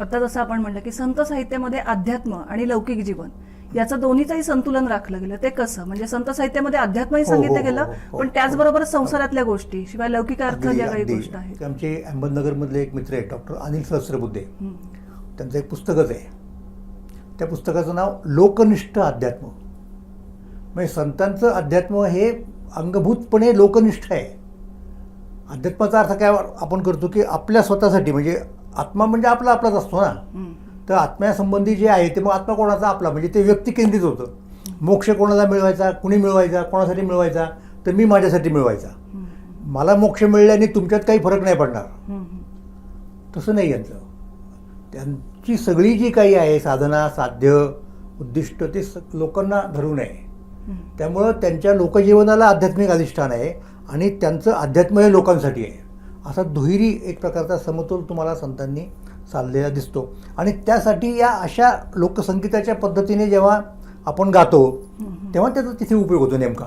आता जसं आपण म्हणलं की संत साहित्यामध्ये अध्यात्म आणि लौकिक जीवन याचं दोन्हीचंही संतुलन राखलं गेलं. ते कसं? म्हणजे संत साहित्यामध्ये अध्यात्मही सांगितलं गेलं, पण त्याचबरोबर संसारातल्या गोष्टी शिवाय लौकिक अर्थ ज्या काही गोष्टी आहेत. आमचे अहमदनगरमधले एक मित्र आहेत डॉक्टर अनिल सहस्रबुद्धे, त्यांचं एक पुस्तकच आहे. त्या पुस्तकाचं नाव लोकनिष्ठ अध्यात्म. म्हणजे संतांचं अध्यात्म हे अंगभूतपणे लोकनिष्ठ आहे. अध्यात्माचा अर्थ काय आपण करतो की आपल्या स्वतःसाठी, म्हणजे आत्मा म्हणजे आपला आपलाच असतो ना. तर आत्म्यासंबंधी जे आहे ते मग आत्मा कोणाचा आपला, म्हणजे ते व्यक्ती केंद्रित होतं. मोक्ष कोणाला मिळवायचा, कुणी मिळवायचा, कोणासाठी मिळवायचा, तर मी माझ्यासाठी मिळवायचा. मला मोक्ष मिळल्याने तुमच्यात काही फरक नाही पडणार, तसं नाही यांचं. त्यांची सगळी जी काही आहे साधना, साध्य, उद्दिष्ट ते लोकांना धरून आहे. त्यामुळं त्यांच्या लोकजीवनाला आध्यात्मिक अधिष्ठान आहे आणि त्यांचं अध्यात्म हे लोकांसाठी आहे. असा दुहेरी एक प्रकारचा समतोल तुम्हाला संतांनी साधलेला दिसतो. आणि त्यासाठी या अशा लोकसंगीताच्या पद्धतीने जेव्हा आपण गातो तेव्हा त्याचा तिथे उपयोग होतो नेमका.